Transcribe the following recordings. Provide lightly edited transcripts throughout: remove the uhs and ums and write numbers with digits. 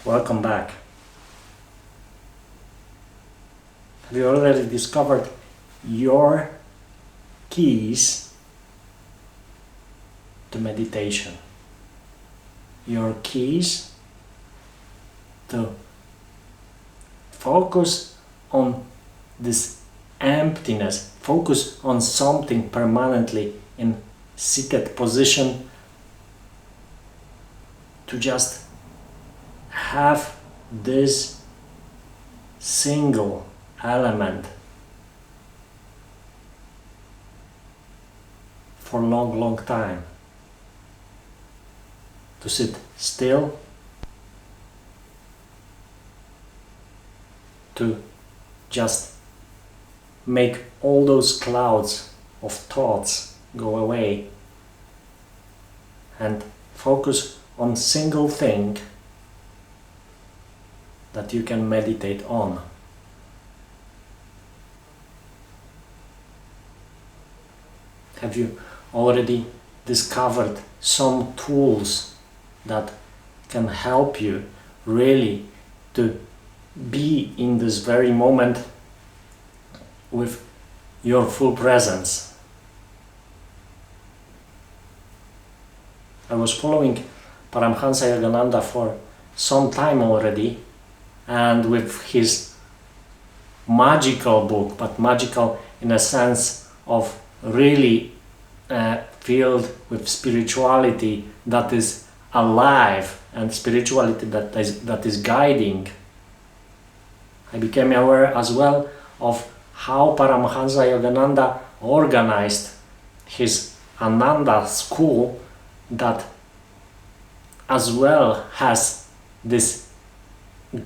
Welcome back. Have you already discovered your keys to meditation? Your keys to focus on this emptiness, focus on something permanently in seated position, to just have this single element for a long time, to sit still, to just make all those clouds of thoughts go away and focus on single thing that you can meditate on. Have you already discovered some tools that can help you really to be in this very moment with your full presence? I was following Paramhansa Yogananda for some time already, and with his magical book, but magical in a sense of really filled with spirituality that is alive and spirituality that is guiding, I became aware as well of how Paramhansa Yogananda organized his Ananda school, that as well has this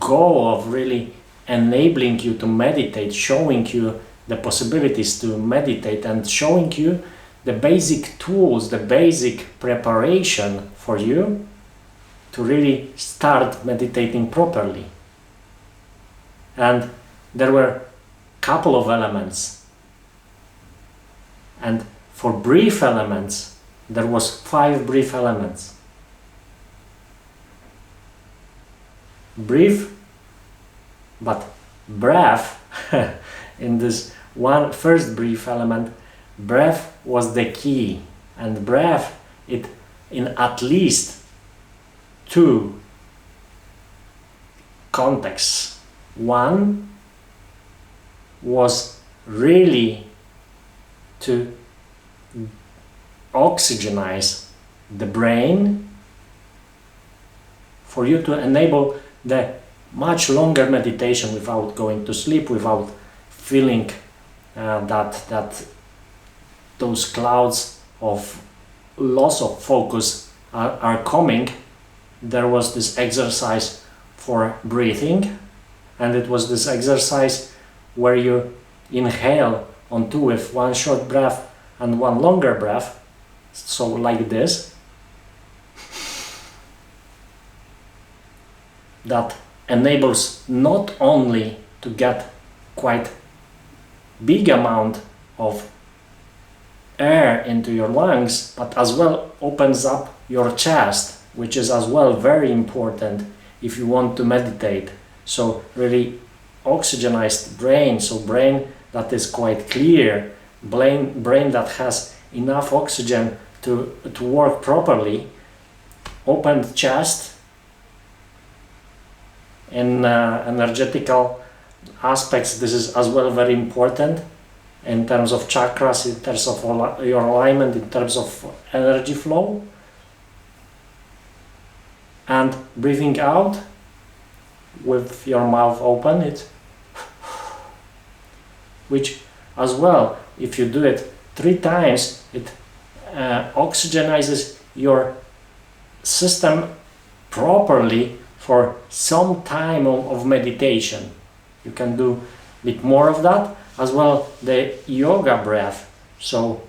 goal of really enabling you to meditate, showing you the possibilities to meditate and showing you the basic tools, the basic preparation for you to really start meditating properly. And there were a couple of elements, and for brief elements there was 5 brief elements. Brief, but breath in this one first brief element, breath was the key, and breath, it in at least 2 contexts. One was really to oxygenize the brain for you to enable the much longer meditation without going to sleep, without feeling that those clouds of loss of focus are coming. There was this exercise for breathing, and it was this exercise where you inhale on 2 with 1 short breath and 1 longer breath, so like this. That enables not only to get quite big amount of air into your lungs, but as well opens up your chest, which is as well very important if you want to meditate. So really oxygenized brain, so brain that is quite clear, brain that has enough oxygen to work properly, opened chest. In energetical aspects, this is as well very important in terms of chakras, in terms of your alignment, in terms of energy flow. And breathing out with your mouth open, which as well, if you do it 3 times, it oxygenizes your system properly for some time of meditation. You can do a bit more of that. As well, the yoga breath. So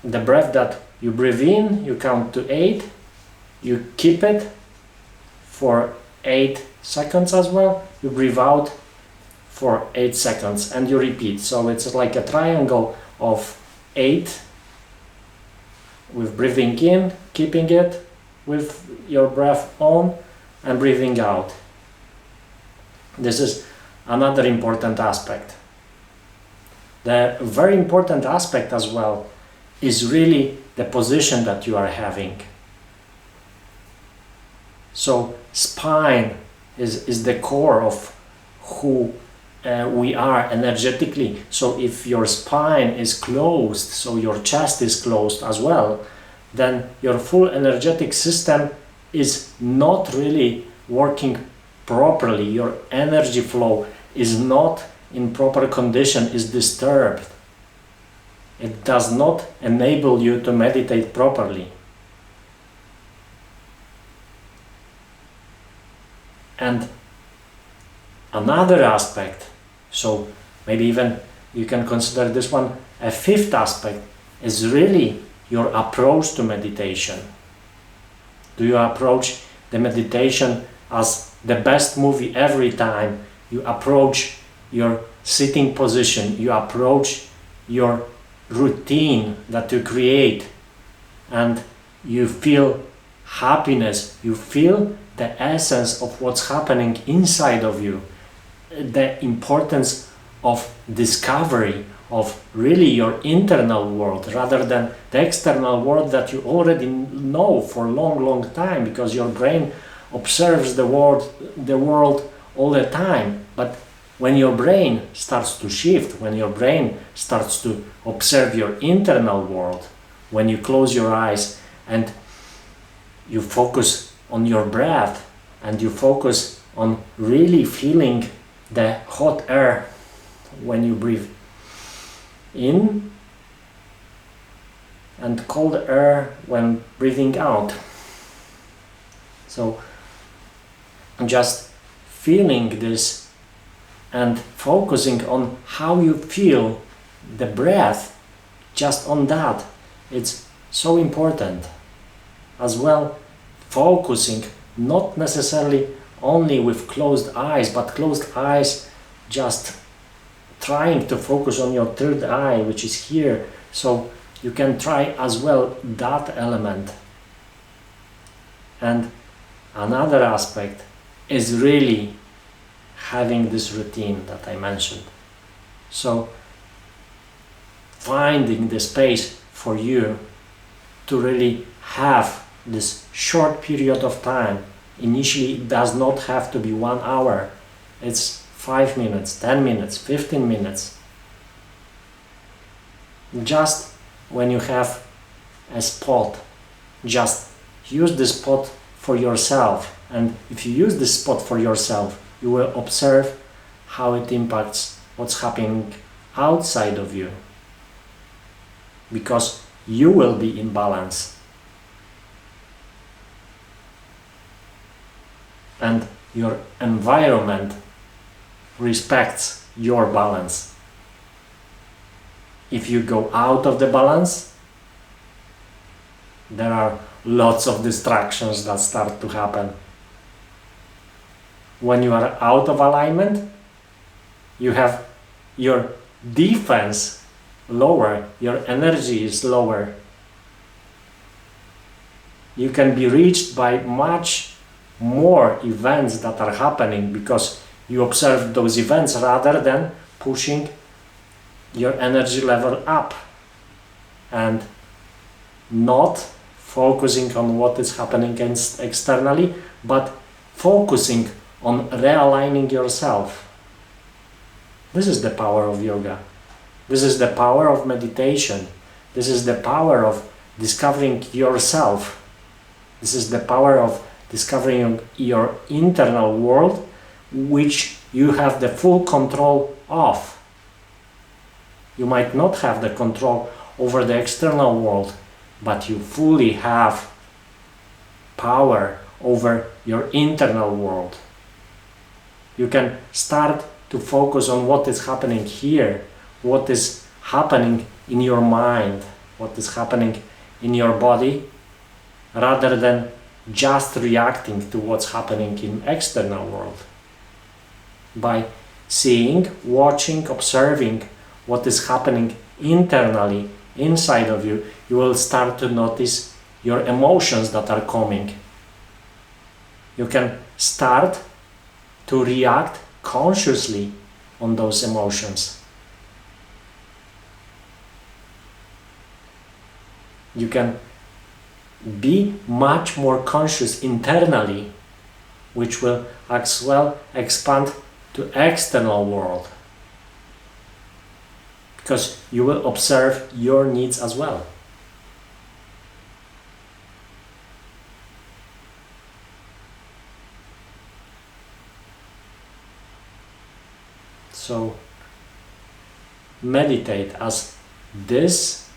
the breath that you breathe in, you count to 8, you keep it for 8 seconds as well, you breathe out for 8 seconds and you repeat. So it's like a triangle of 8 with breathing in, keeping it with your breath on, and breathing out. This is another important aspect. The very important aspect as well is really the position that you are having. So spine is the core of who we are energetically. So if your spine is closed, so your chest is closed as well, then your full energetic system is not really working properly. Your energy flow is not in proper condition, is disturbed. It does not enable you to meditate properly. And another aspect, so maybe even you can consider this one a fifth aspect, is really your approach to meditation. Do you approach the meditation as the best movie every time? You approach your sitting position, you approach your routine that you create, and you feel happiness, you feel the essence of what's happening inside of you, the importance of discovery of really your internal world rather than the external world that you already know for a long time, because your brain observes the world all the time. But when your brain starts to shift, when your brain starts to observe your internal world, when you close your eyes and you focus on your breath and you focus on really feeling the hot air when you breathe in and cold air when breathing out. So just feeling this and focusing on how you feel the breath, just on that, it's so important. As well, focusing not necessarily only with closed eyes, but closed eyes just trying to focus on your third eye, which is here. So you can try as well that element. And another aspect is really having this routine that I mentioned. So finding the space for you to really have this short period of time. Initially, it does not have to be 1 hour. It's 5 minutes, 10 minutes, 15 minutes. Just when you have a spot, just use this spot for yourself. And if you use this spot for yourself, you will observe how it impacts what's happening outside of you. Because you will be in balance. And your environment respects your balance. If you go out of the balance, there are lots of distractions that start to happen. When you are out of alignment, you have your defense lower, your energy is lower. You can be reached by much more events that are happening because you observe those events rather than pushing your energy level up and not focusing on what is happening externally, but focusing on realigning yourself. This is the power of yoga. This is the power of meditation. This is the power of discovering yourself. This is the power of discovering your internal world, which you have the full control of. You might not have the control over the external world, but you fully have power over your internal world. You can start to focus on what is happening here, what is happening in your mind, what is happening in your body, rather than just reacting to what's happening in external world. By seeing, watching, observing what is happening internally, inside of you, you will start to notice your emotions that are coming. You can start to react consciously on those emotions. You can be much more conscious internally, which will as well expand to external world, because you will observe your needs as well. So meditate, as this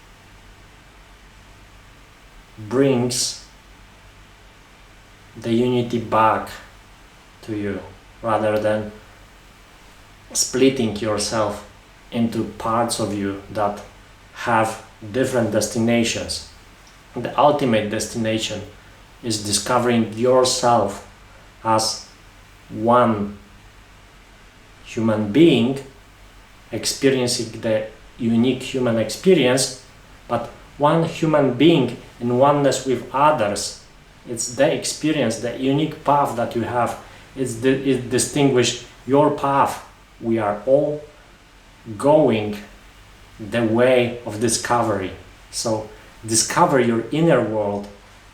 brings the unity back to you, rather than splitting yourself into parts of you that have different destinations. The ultimate destination is discovering yourself as one human being, experiencing the unique human experience, but one human being in oneness with others. It's the experience, the unique path that you have. It distinguishes your path. We are all going the way of discovery. So discover your inner world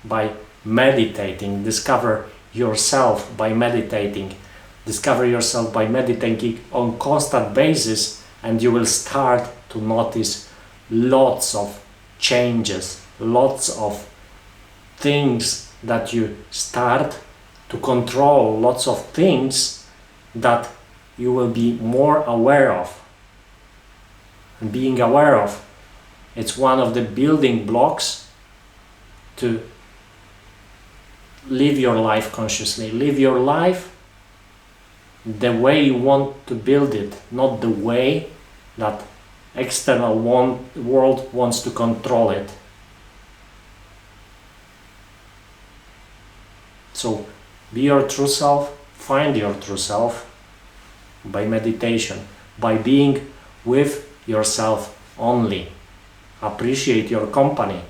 by meditating. Discover yourself by meditating. Discover yourself by meditating on constant basis, and you will start to notice lots of changes, lots of things that you start to control, lots of things that you will be more aware of. And being aware of, it's one of the building blocks to live your life consciously. Live your life the way you want to build it, not the way that external world wants to control it. So be your true self, find your true self by meditation, by being with yourself only. Appreciate your company,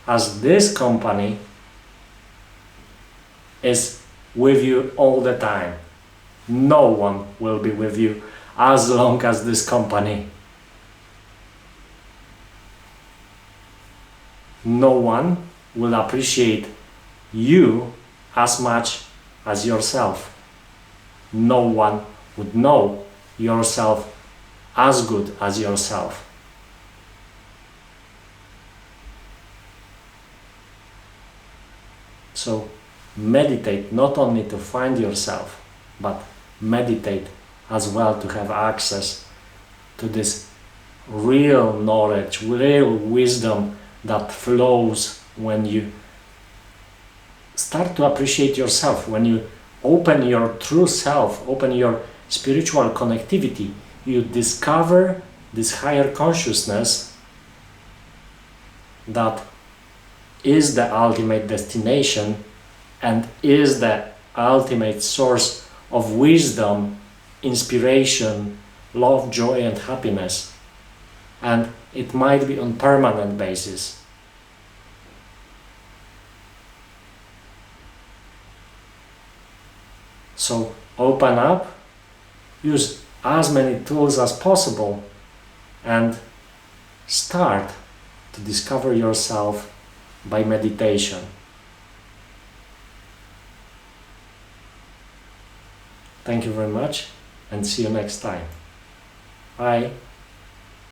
as this company is with you all the time. No one will be with you as long as this company. No one will appreciate you as much as yourself. No one would know yourself as good as yourself. So meditate not only to find yourself, but meditate as well to have access to this real knowledge, real wisdom that flows when you start to appreciate yourself, when you open your true self, open your spiritual connectivity. You discover this higher consciousness that is the ultimate destination and is the ultimate source of wisdom, inspiration, love, joy and happiness. And it might be on permanent basis. So open up, use as many tools as possible, and start to discover yourself by meditation. Thank you very much, and see you next time. Bye.